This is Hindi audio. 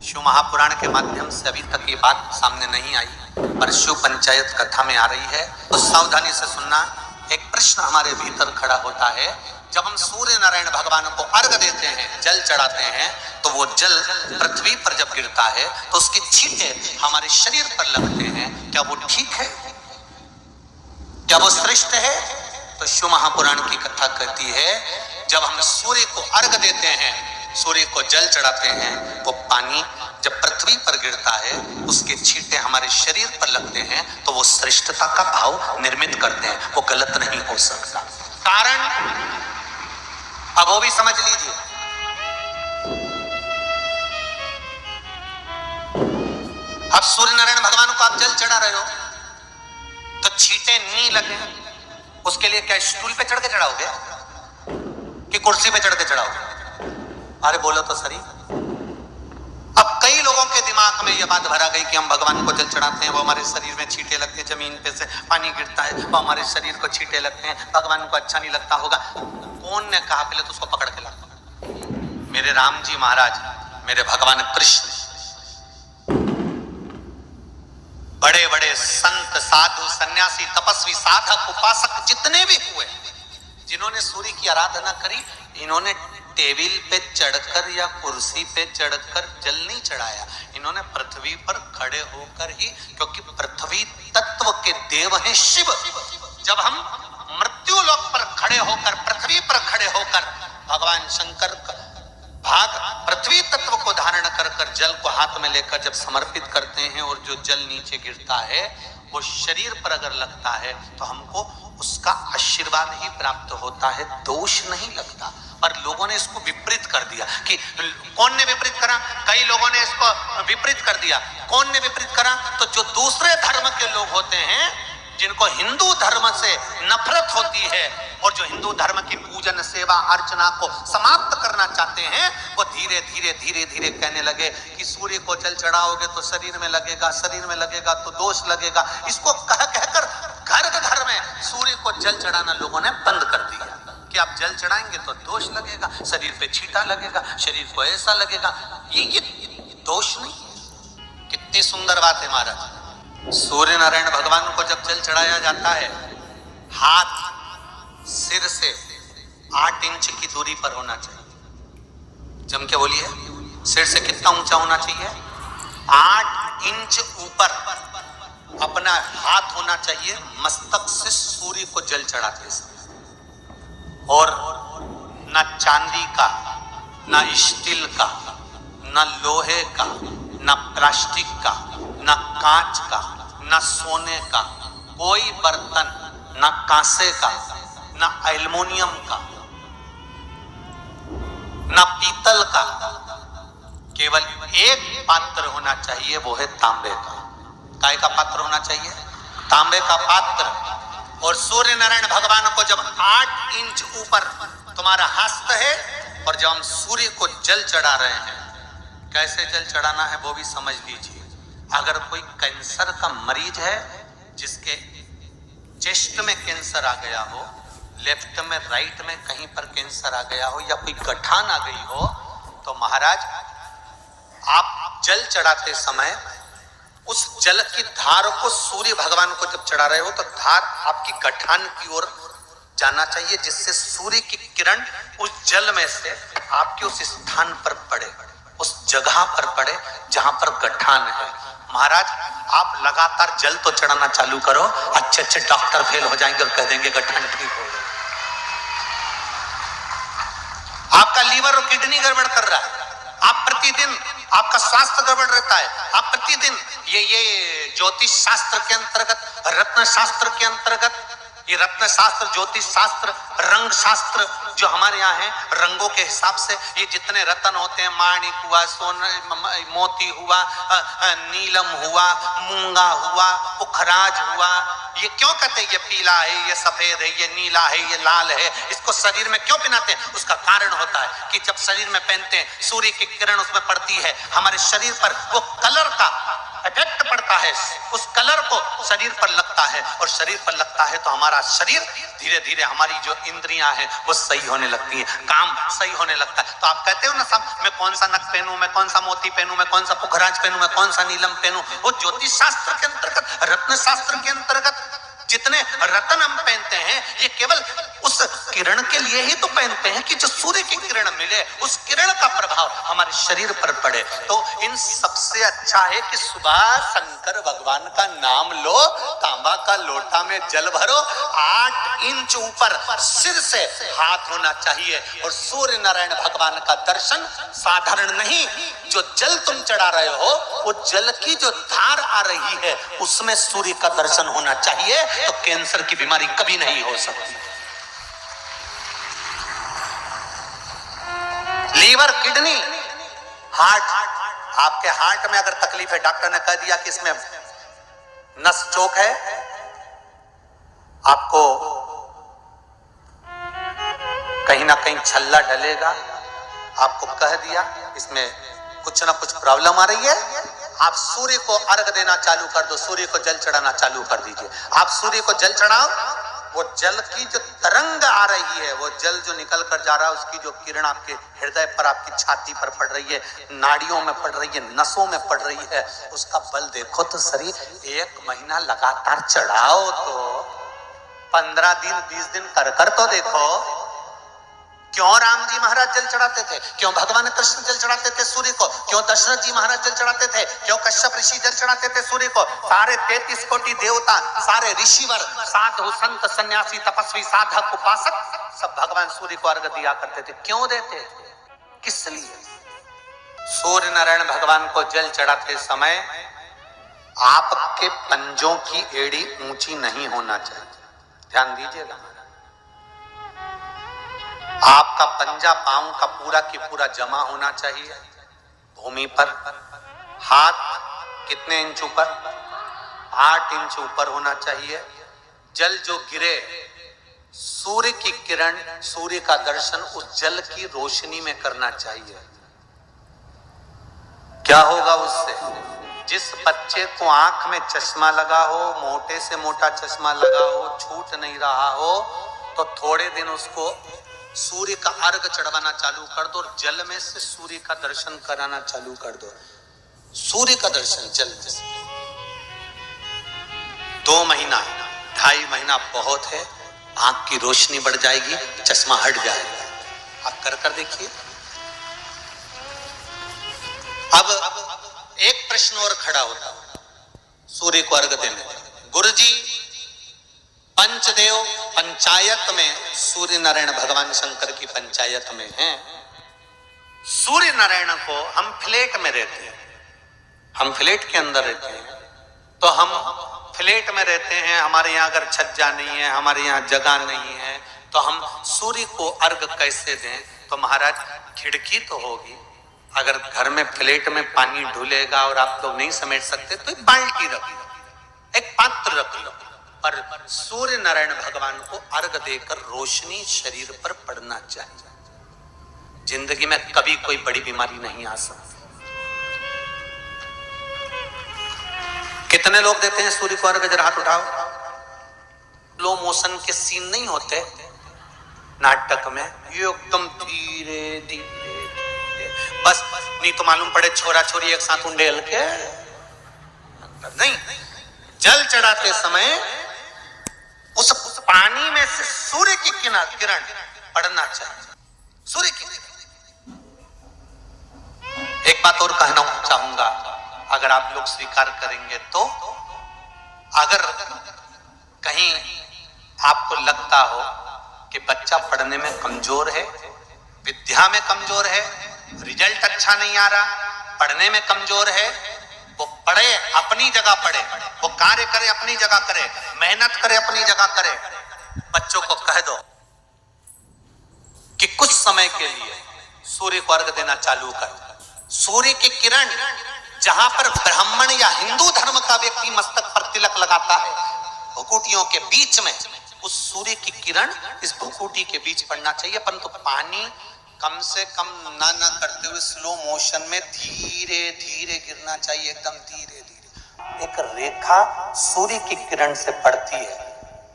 शिव महापुराण के माध्यम से अभी तक ये बात सामने नहीं आई, पर शिव पंचायत कथा में आ रही है तो सावधानी से सुनना। एक प्रश्न हमारे भीतर खड़ा होता है, जब हम सूर्य नारायण भगवान को अर्घ देते हैं, जल चढ़ाते हैं, तो वो जल पृथ्वी पर जब गिरता है तो उसकी छींटे हमारे शरीर पर लगते हैं। क्या वो ठीक है? क्या वो श्रेष्ठ है? तो शिव महापुराण की कथा कहती है, जब हम सूर्य को अर्घ देते हैं, सूर्य को जल चढ़ाते हैं, वो पानी जब पृथ्वी पर गिरता है, उसके छींटे हमारे शरीर पर लगते हैं, तो वो श्रेष्ठता का भाव निर्मित करते हैं। वो गलत नहीं हो सकता। कारण अब वो भी समझ लीजिए। अब सूर्य नारायण भगवान को आप जल चढ़ा रहे हो तो छींटे नहीं लगे, उसके लिए क्या स्टूल पे चढ़ के चढ़ाओगे कि कुर्सी पे चढ़ के चढ़ाओगे? अरे बोलो तो सही। अब कई लोगों के दिमाग में यह बात भरा गई कि हम भगवान को जल चढ़ाते हैं, वो हमारे शरीर में छींटे लगते हैं, जमीन पे से पानी गिरता है, वो हमारे शरीर को छींटे लगते हैं, भगवान को अच्छा नहीं लगता होगा। कौन ने कहा? पहले तो उसको पकड़ के ला। मेरे राम जी महाराज, मेरे भगवान कृष्ण, बड़े बड़े संत, साधु, सन्यासी, तपस्वी, साधक, उपासक जितने भी हुए, जिन्होंने सूर्य की आराधना करी, इन्होंने टेबल पे चढ़कर या कुर्सी पे चढ़कर जल नहीं चढ़ाया, इन्होंने पृथ्वी पर खड़े होकर ही, क्योंकि पृथ्वी तत्व के देव हैं शिव। जब हम मृत्यु लोक पर खड़े होकर, पृथ्वी पर खड़े होकर भगवान शंकर भाग पृथ्वी तत्व को धारण कर कर जल को हाथ में लेकर जब समर्पित करते हैं, और जो जल नीचे गिरता है वो शरीर पर अगर लगता है तो हमको उसका आशीर्वाद ही प्राप्त होता है, दोष नहीं लगता। पर लोगों ने इसको विपरीत कर दिया। कि कौन ने विपरीत करा? कई लोगों ने इसको विपरीत कर दिया। कौन ने विपरीत करा? तो जो दूसरे धर्म के लोग होते हैं, जिनको हिंदू धर्म से नफरत होती है और जो हिंदू धर्म की पूजन, सेवा, अर्चना को समाप्त करना चाहते हैं, वो धीरे धीरे धीरे धीरे कहने लगे कि सूर्य को जल चढ़ाओगे तो शरीर में लगेगा, शरीर में लगेगा तो दोष लगेगा। इसको कह कहकर घर घर में सूर्य को जल चढ़ाना लोगों ने बंद कर दिया कि आप जल चढ़ाएंगे तो दोष लगेगा, शरीर पे छींटा लगेगा, शरीर को ऐसा लगेगा। ये दोष नहीं है। कितनी सुंदर बात है महाराज। सूर्य नारायण भगवान को जब जल चढ़ाया जाता है, हाथ सिर से 8 इंच की दूरी पर होना चाहिए। जम के बोलिए, सिर से कितना ऊंचा होना चाहिए? 8 इंच ऊपर अपना हाथ होना चाहिए मस्तक से सूर्य को जल चढ़ाते समय। और ना चांदी का, ना स्टील का, ना लोहे का, ना प्लास्टिक का, ना कांच का, ना सोने का कोई बर्तन, ना कांसे का, ना एल्युमिनियम का, ना पीतल का, केवल एक पात्र होना चाहिए, वो है तांबे का। काय का पात्र होना चाहिए? तांबे का पात्र। और सूर्य नारायण भगवान को जब 8 इंच ऊपर तुम्हारा हस्त है, और जब हम सूर्य को जल चढ़ा रहे हैं, कैसे जल चढ़ाना है वो भी समझ लीजिए। अगर कोई कैंसर का मरीज है, जिसके चेस्ट में कैंसर आ गया हो, लेफ्ट में, राइट में कहीं पर कैंसर आ गया हो, या कोई गठान आ गई हो, तो महाराज आप जल चढ़ाते समय उस जल की धार को सूर्य भगवान को जब चढ़ा रहे हो तो धार आपकी गठान की ओर जाना चाहिए, जिससे सूर्य की किरण उस जल में से आपके उस स्थान पर पड़े, उस जगह पर पड़े जहां पर गठान है। महाराज आप लगातार जल तो चढ़ाना चालू करो, अच्छे अच्छे डॉक्टर फेल हो जाएंगे और कह देंगे गठान ठीक हो गया। आपका लीवर और किडनी गड़बड़ कर रहा है, आप प्रतिदिन, आपका स्वास्थ्य गड़बड़ रहता है, आप प्रतिदिन ये ज्योतिष शास्त्र के अंतर्गत, रत्न शास्त्र के अंतर्गत, ये रत्न शास्त्र, ज्योतिष शास्त्र, रंग शास्त्र जो हमारे यहाँ है, रंगों के हिसाब से ये जितने रत्न होते हैं, माणिक हुआ, सोना, मोती हुआ, नीलम हुआ, मूंगा हुआ, पुखराज हुआ, ये क्यों कहते हैं ये पीला है, ये सफेद है, ये नीला है, ये लाल है, इसको शरीर में क्यों पहनाते हैं? उसका कारण होता है कि जब शरीर में पहनते हैं, सूर्य की किरण उसमें पड़ती है, हमारे शरीर पर वो कलर का इफेक्ट पड़ता पड़ता है, उस कलर को शरीर पर लगता है, और शरीर पर लगता है तो हमारा शरीर धीरे धीरे, हमारी जो इंद्रियां हैं वो सही होने लगती हैं, काम सही होने लगता है। तो आप कहते हो ना सब, मैं कौन सा नक पहनूं, मैं कौन सा मोती पहनूं, मैं कौन सा पुखराज पहनूं, मैं कौन सा नीलम पहनूं, वो ज्योतिष शास्त्र के अंतर्गत, रत्न शास्त्र के अंतर्गत जितने रत्न हम पहनते हैं, ये केवल उस किरण के लिए ही तो पहनते हैं कि जो सूर्य की किरण मिले, उस किरण का प्रभाव हमारे शरीर पर पड़े। तो इन सबसे अच्छा है कि सुबह शंकर भगवान का नाम लो, तांबा का लोटा में जल भरो, 8 इंच ऊपर सिर से हाथ होना चाहिए, और सूर्य नारायण भगवान का दर्शन साधारण नहीं, जो जल तुम चढ़ा रहे हो, वो जल की जो धार आ रही है उसमें सूर्य का दर्शन होना चाहिए, तो कैंसर की बीमारी कभी नहीं हो सकती। लीवर, किडनी, हार्ट, आपके हार्ट में अगर तकलीफ है, डॉक्टर ने कह दिया कि इसमें नस चौक है, आपको कहीं ना कहीं छल्ला डलेगा, आपको कह दिया इसमें कुछ ना कुछ प्रॉब्लम आ रही है, आप सूर्य को अर्घ देना चालू कर दो, सूर्य को जल चढ़ाना चालू कर दीजिए। आप सूर्य को जल चढ़ाओ, वो जल की जो तरंग आ रही है, वो जल जो निकल कर जा रहा है, उसकी जो किरण आपके हृदय पर, आपकी छाती पर पड़ रही है, नाड़ियों में पड़ रही है, नसों में पड़ रही है, उसका बल देखो तो सही। 1 महीना लगातार चढ़ाओ, तो 15 दिन 20 दिन कर तो देखो। क्यों राम जी महाराज जल चढ़ाते थे, क्यों भगवान कृष्ण जल चढ़ाते थे सूर्य को, क्यों दशरथ जी महाराज जल चढ़ाते थे, क्यों कश्यप ऋषि जल चढ़ाते थे सूर्य को, सारे 33 कोटि देवता, सारे ऋषिवर, साधु संत सन्यासी तपस्वी साधक उपासक सब भगवान सूर्य को अर्घ दिया करते थे। क्यों देते थे, किस लिए? सूर्य नारायण भगवान को जल चढ़ाते समय आपके पंजों की एड़ी ऊंची नहीं होना चाहिए, ध्यान दीजिएगा। आपका पंजा पांव का पूरा की पूरा जमा होना चाहिए भूमि पर। हाथ कितने इंच ऊपर? 8 इंच ऊपर होना चाहिए। जल जो गिरे, सूर्य की किरण, सूर्य का दर्शन उस जल की रोशनी में करना चाहिए। क्या होगा उससे? जिस बच्चे को आंख में चश्मा लगा हो, मोटे से मोटा चश्मा लगा हो, छूट नहीं रहा हो, तो थोड़े दिन उसको सूर्य का अर्घ चढ़वाना चालू कर दो, और जल में से सूर्य का दर्शन कराना चालू कर दो। सूर्य का दर्शन जल में से 2 महीना 2.5 महीना बहुत है, आंख की रोशनी बढ़ जाएगी, चश्मा हट जाएगा। आप कर देखिए। अब एक प्रश्न और खड़ा होता है सूर्य को अर्घ देने। गुरुजी, पंचदेव पंचायत में सूर्य नारायण भगवान शंकर की पंचायत में हैं। सूर्य नारायण को हम फ्लैट में रहते हैं, हम फ्लैट के अंदर रहते हैं, तो हम फ्लैट में रहते हैं, हमारे यहाँ अगर छज्जा नहीं है, हमारे यहाँ जगह नहीं है, तो हम सूर्य को अर्घ कैसे दें? तो महाराज खिड़की तो होगी, अगर घर में फ्लैट में पानी ढुलेगा और आप लोग नहीं समेट सकते तो एक बाल्टी रख लो, एक पात्र रख लो, और सूर्य नारायण भगवान को अर्घ देकर रोशनी शरीर पर पड़ना चाहिए। जिंदगी में कभी कोई बड़ी बीमारी नहीं आ सकती। कितने लोग देते हैं सूर्य को अर्घ? जरा हाथ उठाओ। लो मोशन के सीन नहीं होते नाटक में, ये एकदम धीरे धीरे, बस नहीं तो मालूम पड़े छोरा छोरी एक साथ उंडेल के नहीं। जल चढ़ाते समय उस पानी में से सूर्य की किरण पड़ना चाहिए, सूर्य की। एक बात और कहना चाहूंगा, अगर आप लोग स्वीकार करेंगे तो, अगर कहीं आपको लगता हो कि बच्चा पढ़ने में कमजोर है, विद्या में कमजोर है, रिजल्ट अच्छा नहीं आ रहा, पढ़ने में कमजोर है, वो पढ़े अपनी जगह पढ़े, वो कार्य करे अपनी जगह करे, मेहनत करे अपनी जगह करे। बच्चों को कह दो कि कुछ समय के लिए सूर्य को अर्घ देना चालू कर। सूर्य की किरण जहां पर ब्राह्मण या हिंदू धर्म का व्यक्ति मस्तक पर तिलक लगाता है, भुकुटियों के बीच में उस सूर्य की किरण इस भुकुटी के बीच पड़ना चाहिए, परंतु पानी कम से कम ना करते हुए स्लो मोशन में धीरे धीरे गिरना चाहिए, एकदम धीरे धीरे। एक रेखा सूर्य की किरण से पड़ती है